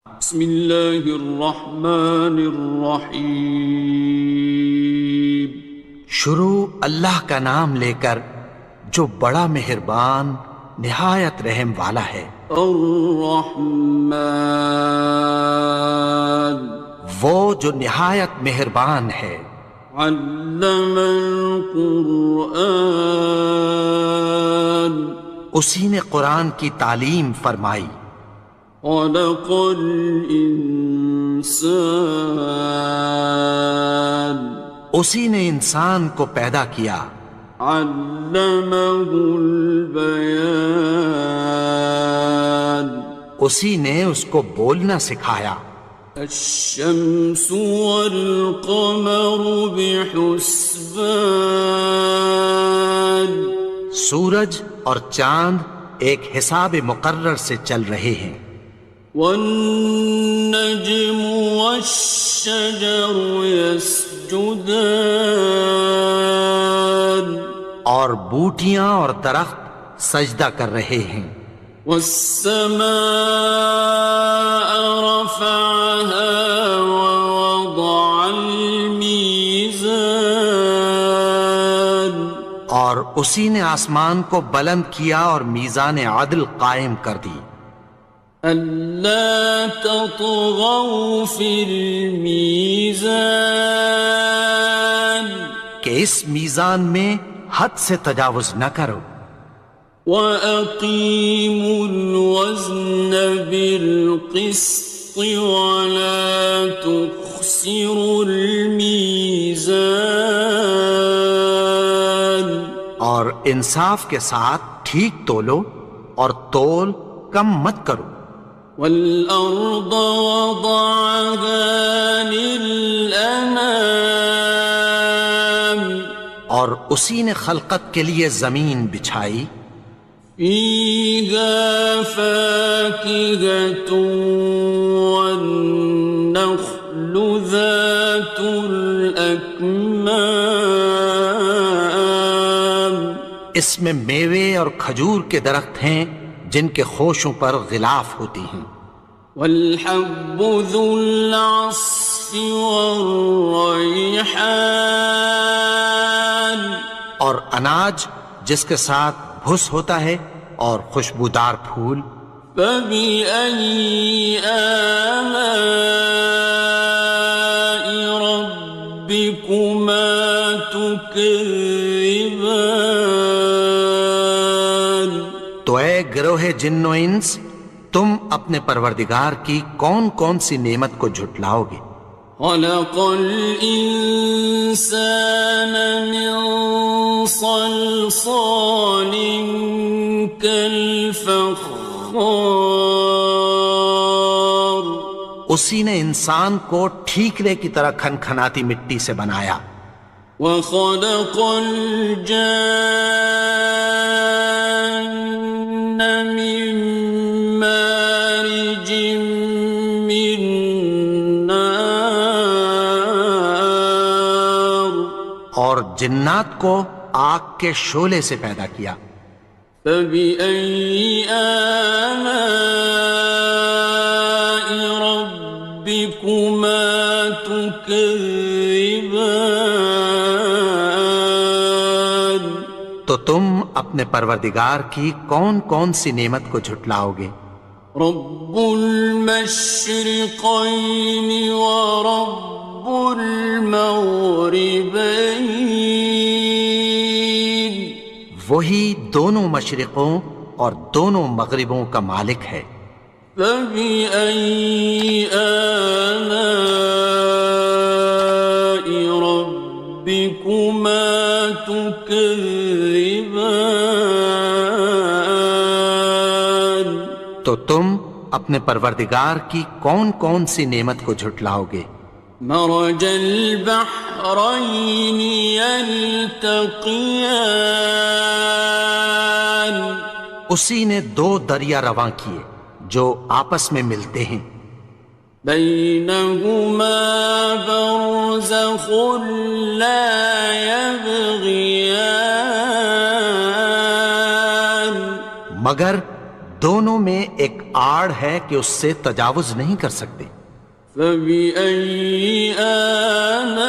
بسم اللہ الرحمن الرحیم۔ شروع اللہ کا نام لے کر جو بڑا مہربان نہایت رحم والا ہے۔ الرحمن، وہ جو نہایت مہربان ہے۔ علم القرآن، اسی نے قرآن کی تعلیم فرمائی۔ خلق الانسان، اسی نے انسان کو پیدا کیا۔ علمہ البیان، اسی نے اس کو بولنا سکھایا۔ الشمس والقمر بحسبان، سورج اور چاند ایک حساب مقرر سے چل رہے ہیں۔ والنجم والشجر يسجدان، اور بوٹیاں اور درخت سجدہ کر رہے ہیں۔ والسماء رفعها ووضع الميزان، اور اسی نے آسمان کو بلند کیا اور میزان عدل قائم کر دی۔ ألا تطغوا في الميزان، کہ اس میزان میں حد سے تجاوز نہ کرو۔ وَأَقِيمُوا الْوَزْنَ بِالْقِسْطِ وَلَا تُخْسِرُوا الْمِيزَانَ، اور انصاف کے ساتھ ٹھیک تولو اور تول کم مت کرو۔ وَالْأَرْضَ وَضَعَهَا لِلْأَنَامِ، اور اسی نے خلقت کے لیے زمین بچھائی۔ فِيهَا فَاكِهَةٌ وَالنَّخْلُ ذَاتُ الْأَكْمَامِ، اس میں میوے اور کھجور کے درخت ہیں جن کے خوشوں پر غلاف ہوتی ہیں۔ وَالْحَبُّ ذُو الْعَصْفِ وَالرَّيْحَانِ، اور اناج جس کے ساتھ بھس ہوتا ہے اور خوشبودار پھول۔ فَبِأَيِّ آلَاءِ رَبِّكُمَا تُكَذِّبَانِ، تو اے گروہ جن و انس، تم اپنے پروردگار کی کون کون سی نعمت کو جھٹلاؤ گے؟ خَلَقَ الْإِنسَانَ مِنْ صَلْصَالٍ كَالْفَخَّارِ، اسی نے انسان کو ٹھیکرے کی طرح کھنکھناتی مٹی سے بنایا۔ وَخَلَقَ الْجَانَّ مِن مَّارِجٍ مِّن نَّارٍ، اور جنات کو آگ کے شعلے سے پیدا کیا۔ فَبِأَيِّ آلَاءِ رَبِّكُمَا تُكَذِّبَانِ، تو تم اپنے پروردگار کی کون کون سی نعمت کو جھٹلاؤ گے؟ رب المشرقین ورب المغربین، وہی دونوں مشرقوں اور دونوں مغربوں کا مالک ہے۔ فَبِأَيِّ آلَاءِ رَبِّكُمَا تُكَذِّبَانِ، تو تم اپنے پروردگار کی کون کون سی نعمت کو جھٹلاؤ گے؟ مرج البحرین یلتقیان، اسی نے دو دریا رواں کیے جو آپس میں ملتے ہیں۔ بینہما برزخ لا یبغیان، مگر دونوں میں ایک آڑ ہے کہ اس سے تجاوز نہیں کر سکتے۔ فبأي آلاء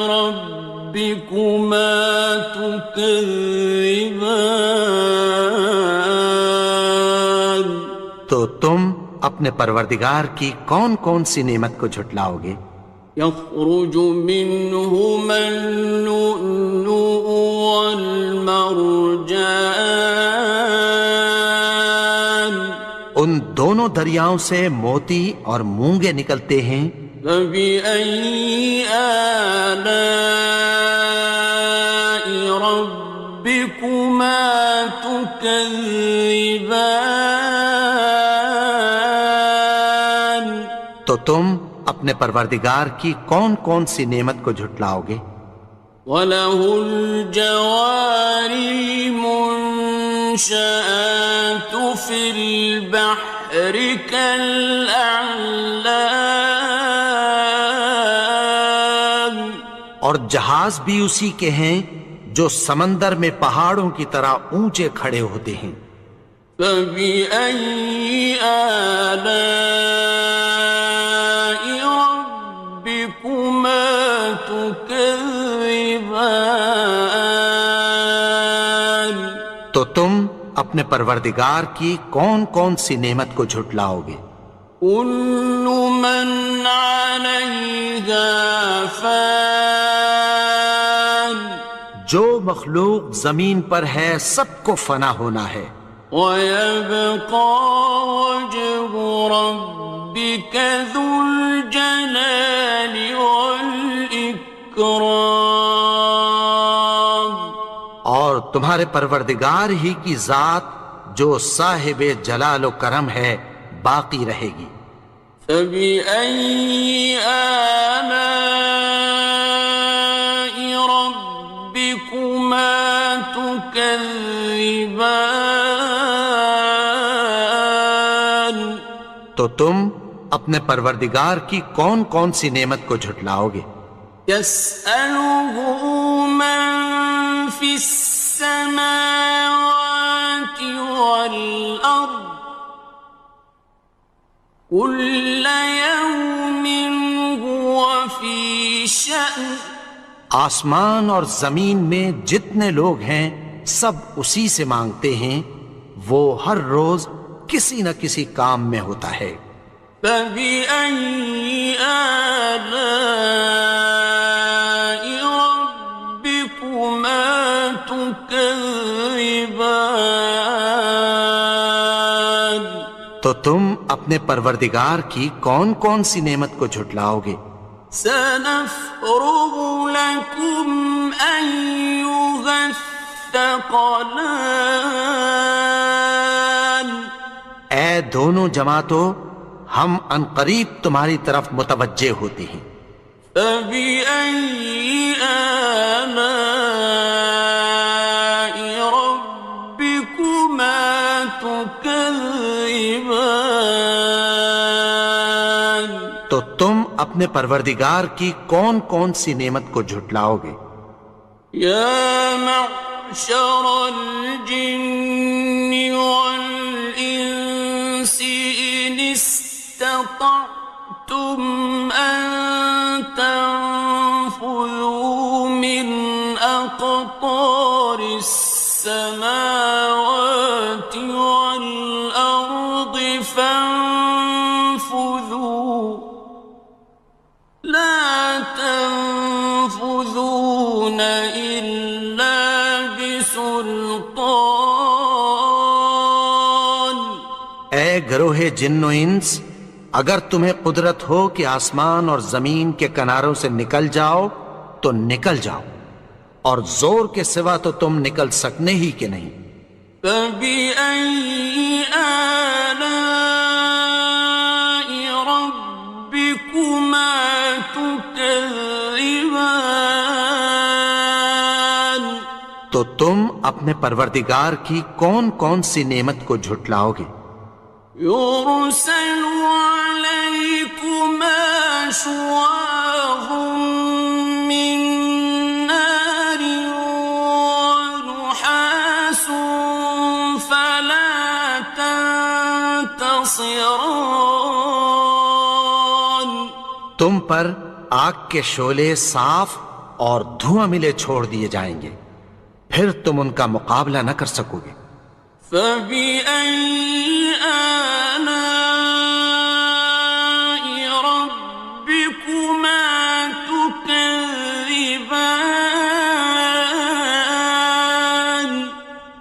ربكما تكذبان؟ تو تم اپنے پروردگار کی کون کون سی نعمت کو جھٹلاؤ گے؟ يخرج منهما اللؤلؤ والمرجان، ان دونوں دریاؤں سے موتی اور مونگے نکلتے ہیں۔ فبأي آلاء ربكما تكذبان؟ تو تم اپنے پروردگار کی کون کون سی نعمت کو جھٹلاؤ گے؟ وَلَهُ الْجَوَارِ الْمُنشَآتُ فِي الْبَحْرِ كَالْأَعْلَامِ، اور جہاز بھی اسی کے ہیں جو سمندر میں پہاڑوں کی طرح اونچے کھڑے ہوتے ہیں۔ فَبِأَيِّ آلَاءِ رَبِّكُمَا تُكَذِّبَانِ؟ تو تم اپنے پروردگار کی کون کون سی نعمت کو جھٹلاؤ گے؟ كُلُّ مَنْ عَلَيْهَا فَانٍ، جو مخلوق زمین پر ہے سب کو فنا ہونا ہے۔ وَيَبْقَى وَجْهُ رَبِّكَ ذُو الْجَلَالِ وَالْإِكْرَامِ، اور تمہارے پروردگار ہی کی ذات جو صاحب جلال و کرم ہے باقی رہے گی۔ فَبِأَيِّ آلَاءِ رَبِّكُمَا تُكَذِّبَانِ؟ تو تم اپنے پروردگار کی کون کون سی نعمت کو جھٹلاؤ گے؟ يَسْأَلُهُ مَن فِي السَّمَاوَاتِ وَالْأَرْضِ كُلَّ يَوْمٍ هُوَ فِي شَأْنٍ، آسمان اور زمین میں جتنے لوگ ہیں سب اسی سے مانگتے ہیں، وہ ہر روز کسی نہ کسی کام میں ہوتا ہے۔ فَبِأَيِّ آلَاءِ رَبِّكُمَا تُكَذِّبَانِ؟ تو تم اپنے پروردگار کی کون کون سی نعمت کو جھٹلاؤ گے؟ سَنَفْرُغُ لَكُمْ أَيُّهَ الثَّقَلَانِ، اے دونوں جماعتوں، ہم عنقریب تمہاری طرف متوجہ ہوتے ہیں۔ فَبِأَيِّ آلَاءِ رَبِّكُمَا تُكَذِّبَانِ؟ تو تم اپنے پروردگار کی کون کون سی نعمت کو جھٹلاؤ گے؟ يَا مَعْشَرَ الْجِنِّ وَالْإِنسِ إِنِ اسْتَطَعْتُمْ أَن تَنفُذُوا مِنْ أَقْطَارِ السَّمَاوَاتِ وَالْأَرْضِ فَانفُذُوا لَا تَنفُذُونَ إِلَّا بِسُلْطَانٍ۔ اے گروہ جن و انس، اگر تمہیں قدرت ہو کہ آسمان اور زمین کے کناروں سے نکل جاؤ تو نکل جاؤ، اور زور کے سوا تو تم نکل سکنے ہی کہ نہیں۔ فَبِأَيِّ آلَاءِ رَبِّكُمَا تُكَذِّبَانِ؟ تو تم اپنے پروردگار کی کون کون سی نعمت کو جھٹلاؤ گے؟ يُرْسَلُ عَلَيْكُمَا شُوَاظٌ مِّن نَّارٍ وَنُحَاسٌ ينتصران تم پر آگ کے شعلے صاف اور دھواں ملے چھوڑ دیے جائیں گے، پھر تم ان کا مقابلہ نہ کر سکو گے۔ فبأي آلاء ربكما تكذبان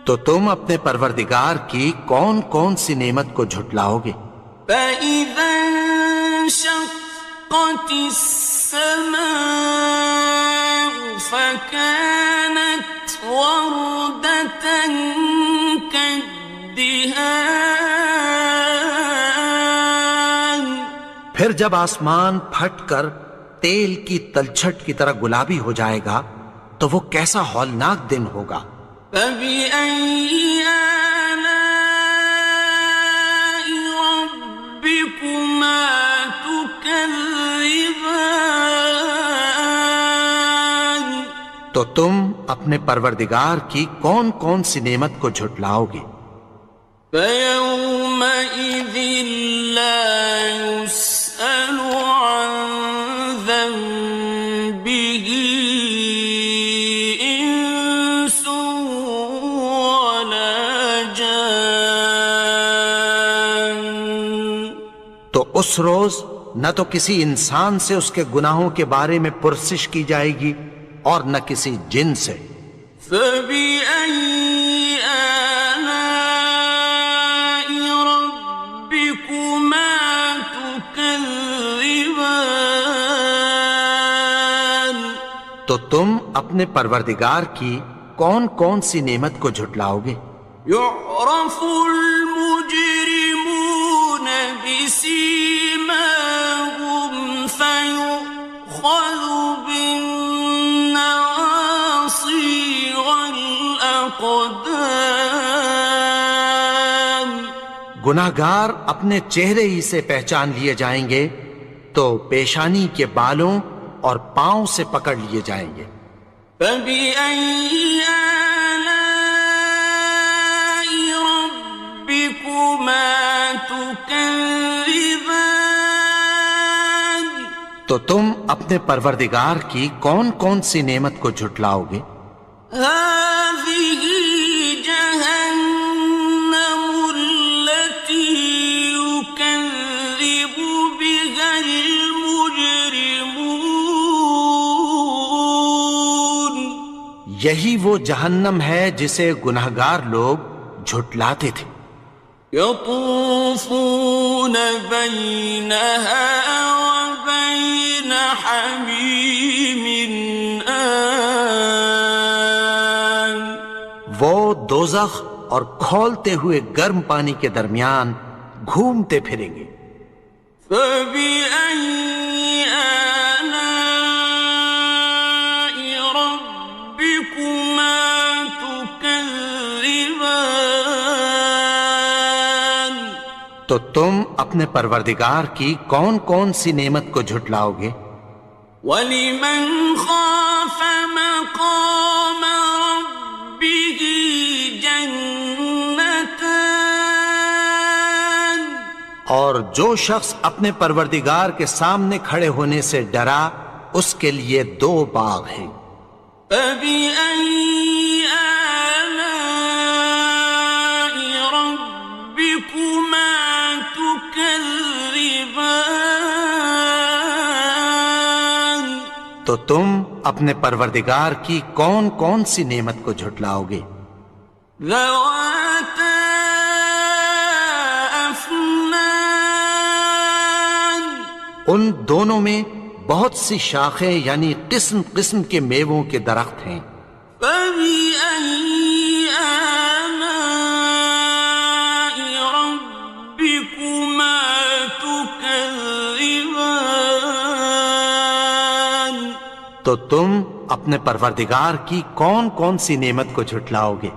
تو تم اپنے پروردگار کی کون کون سی نعمت کو جھٹلاؤ گے؟ فإذا انشقت السماء فكانت وردة كالدهان پھر جب آسمان پھٹ کر تیل کی تلچھٹ کی طرح گلابی ہو جائے گا تو وہ کیسا ہولناک دن ہوگا۔ فبأي آلاء ربكما تكذبان تو تم اپنے پروردگار کی کون کون سی نعمت کو جھٹلاؤ گے؟ فيومئذ لا يسأل عن ذنبه إنس ولا جان تو اس روز نہ تو کسی انسان سے اس کے گناہوں کے بارے میں پرسش کی جائے گی اور نہ کسی جن سے۔ فبأي آلاء ربكما تكذبان تو تم اپنے پروردگار کی کون کون سی نعمت کو جھٹلاؤ گے؟ يعرف المجرمون بسيماهم فيؤخذ بالنواصي والأقدام گناہگار اپنے چہرے ہی سے پہچان لیے جائیں گے تو پیشانی کے بالوں اور پاؤں سے پکڑ لیے جائیں گے۔ فبأي آلاء ربكما تكذبان تو تم اپنے پروردگار کی کون کون سی نعمت کو جھٹلاؤ گے؟ هذه جهنم التي يكذب بها المجرمون یہی وہ جہنم ہے جسے گناہگار لوگ جھٹلاتے تھے۔ يطوفون بينها وبين حميم آن وہ دوزخ اور کھولتے ہوئے گرم پانی کے درمیان گھومتے پھریں گے۔ فبأي آلاء ربكما تكذبان تو تم اپنے پروردگار کی کون کون سی نعمت کو جھٹلاؤ گے؟ وَلِمَنْ خَافَ مَقَامَ رَبِّهِ جَنَّتَانِ اور جو شخص اپنے پروردگار کے سامنے کھڑے ہونے سے ڈرا اس کے لیے دو باغ ہیں۔ فَبِأَيِّ آلَاءِ رَبِّكُمَا تُكَذِّبَانِ تو تم اپنے پروردگار کی کون کون سی نعمت کو جھٹلاؤ گے؟ ذَوَاتَا أَفْنَانٍ ان دونوں میں بہت سی شاخیں یعنی قسم قسم کے میووں کے درخت ہیں۔ فَبِأَيِّ آلَاءِ رَبِّكُمَا تُكَذِّبَانِ تو تم اپنے پروردگار کی کون کون سی نعمت کو جھٹلاؤ گے؟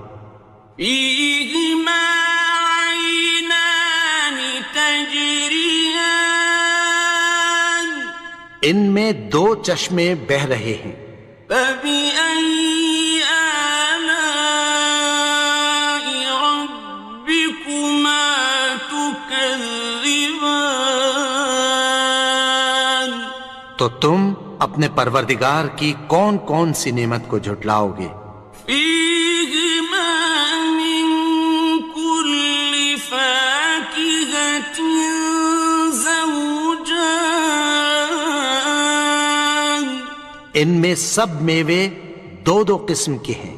فِيهِمَا عَيْنَانِ تَجْرِيَانِ ان میں دو چشمے بہہ رہے ہیں۔ فَبِأَيِّ آلَاءِ رَبِّكُمَا تُكَذِّبَانِ تكذبان تو تم اپنے پروردگار کی کون کون سی نعمت کو جھٹلاؤ گے؟ فيهما من كل فاكهة زوجان ان میں سب میوے دو دو قسم کے ہیں۔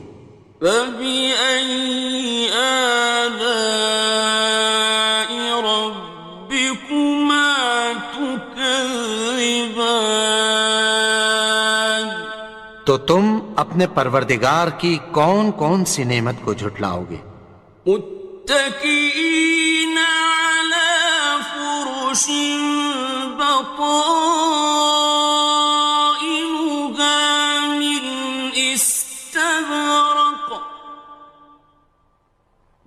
فبأي آلاء ربكما تكذبان تو تم اپنے پروردگار کی کون کون سی نعمت کو جھٹلاؤ گے؟ متكئين على فرش بطائنها من استبرق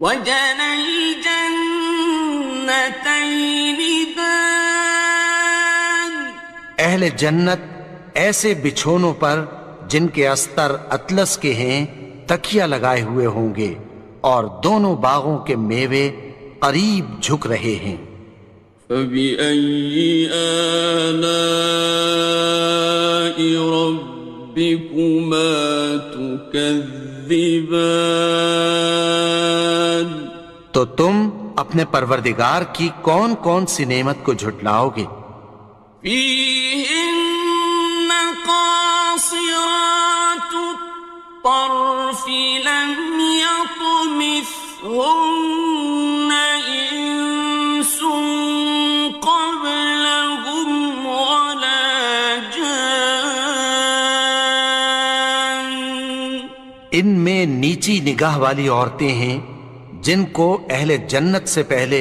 وجنى الجنتين دان اہل جنت ایسے بچھونوں پر جن کے استر اطلس کے ہیں تکیہ لگائے ہوئے ہوں گے، اور دونوں باغوں کے میوے قریب جھک رہے ہیں۔ فبأي آلاء ربكما تكذبان تو تم اپنے پروردگار کی کون کون سی نعمت کو جھٹلاؤ گے؟ فيهن قاصرات الطرف لم يطمثهن إنس قبلهم ولا جان ان میں نیچی نگاہ والی عورتیں ہیں جن کو اہل جنت سے پہلے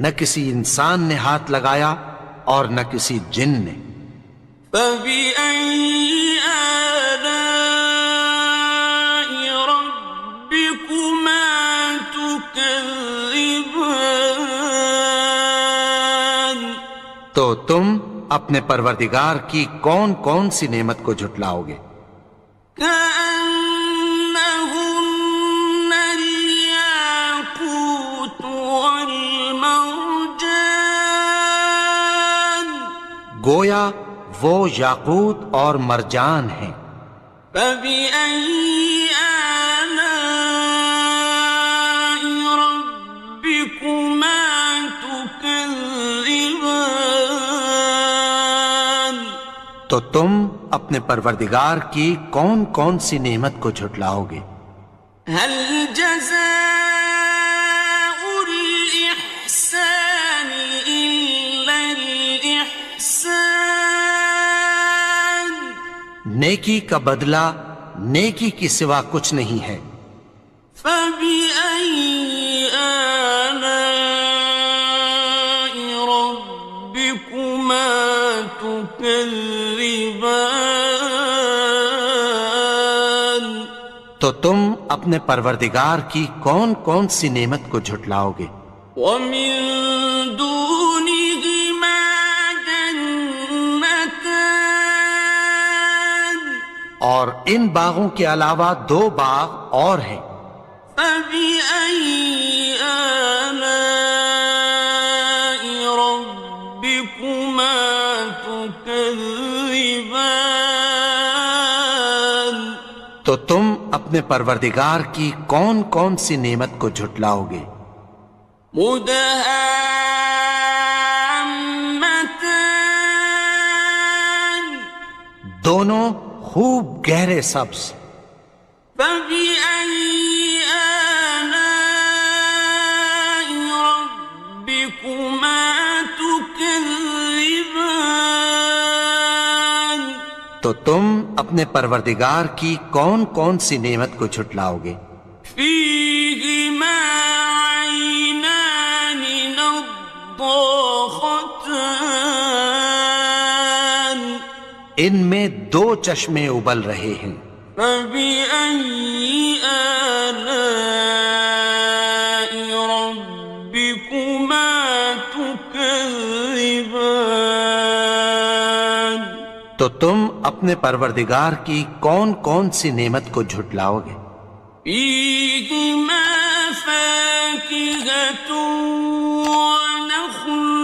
نہ کسی انسان نے ہاتھ لگایا اور نہ کسی جن نے۔ فبأي آلاء ربكما تكذبان تو تم اپنے پروردگار کی کون کون سی نعمت کو جھٹلاؤ گے؟ كأنهن الياقوت والمرجان گویا وہ یاقوت اور مرجان ہیں۔ فبأي آلاء ربكما تكذبان تو تم اپنے پروردگار کی کون کون سی نعمت کو جھٹلاؤ گے؟ هل جزاء الإحسان إلا الإحسان نیکی کا بدلہ نیکی کی سوا کچھ نہیں ہے۔ فبأي آلاء ربكما تكذبان تو تم اپنے پروردگار کی کون کون سی نعمت کو جھٹلاؤ گے؟ ومن دونهما جنتان اور ان باغوں کے علاوہ دو باغ اور ہیں۔ فبأي آلاء ربكما تكذبان تو تم اپنے پروردگار کی کون کون سی نعمت کو جھٹلاؤ گے؟ مدهامتان دونوں خوب گہرے سبز۔ فبأي آلاء ربكما تكذبان تو تم اپنے پروردگار کی کون کون سی نعمت کو جھٹلاؤ گے؟ فيهما عينان نضاختان ان میں دو چشمے ابل رہے ہیں۔ فبأي آلاء ربكما تكذبان تو تم اپنے پروردگار کی کون کون سی نعمت کو جھٹلاؤ گے؟ فيهما فاكهة ونخل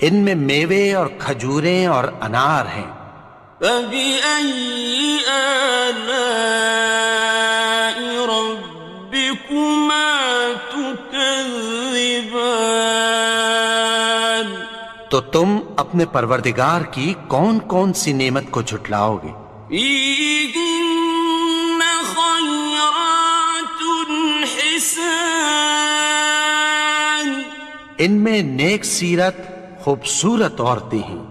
ان میں میوے اور کھجوریں اور انار ہیں۔ فبأي آلاء ربكما تكذبان؟ تو تم اپنے پروردگار کی کون کون سی نعمت کو جھٹلاؤ گے؟ فيهن خيرات حسان، ان میں نیک سیرت خوبصورت عورتیں ہیں۔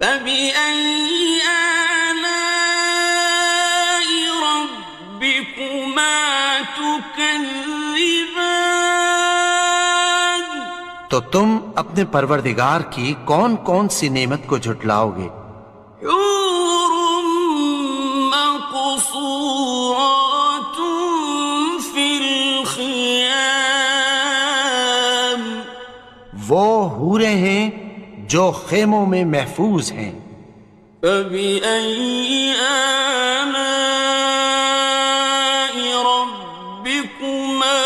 فبأي آلاء ربكما تكذبان؟ تو تم اپنے پروردگار کی کون کون سی نعمت کو جھٹلاؤ گے؟ حور مقصورات في الخيام، وہ حوریں ہیں جو خیموں میں محفوظ ہیں۔ فبأي آلاء ربكما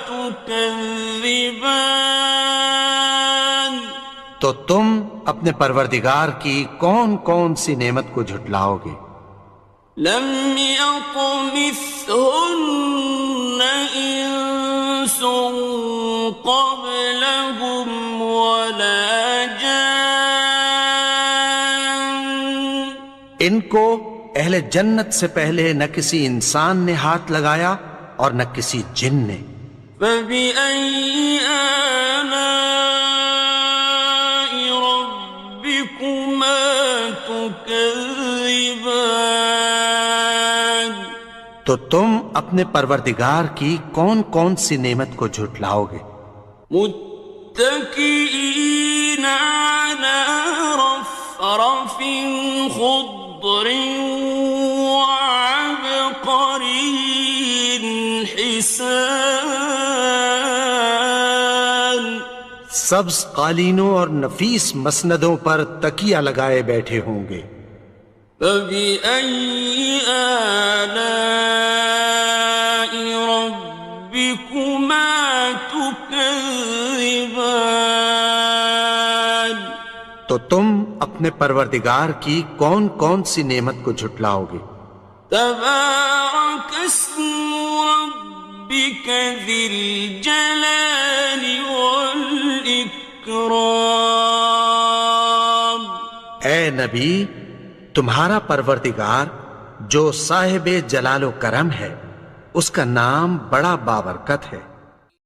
تكذبان؟ تو تم اپنے پروردگار کی کون کون سی نعمت کو جھٹلاؤ گے؟ لم يطمثهن إنس قبلهم ولا جان، ان کو اہل جنت سے پہلے نہ کسی انسان نے ہاتھ لگایا اور نہ کسی جن نے۔ فبأي آلاء ربكما تكذبان؟ تو تم اپنے پروردگار کی کون کون سی نعمت کو جھٹلاؤ گے؟ متكئين على رفرف خضر وعبقري حسان، سبز قالینوں اور نفیس مسندوں پر تکیہ لگائے بیٹھے ہوں گے۔ فبأي آلاء ربكما تكذبان؟ تو تم اپنے پروردگار کی کون کون سی نعمت کو جھٹلاؤ گے؟ تبارك اسم ربك ذي الجلال والإكرام۔ اے نبی، تمہارا پروردگار جو صاحب جلال و کرم ہے، اس کا نام بڑا بابرکت ہے۔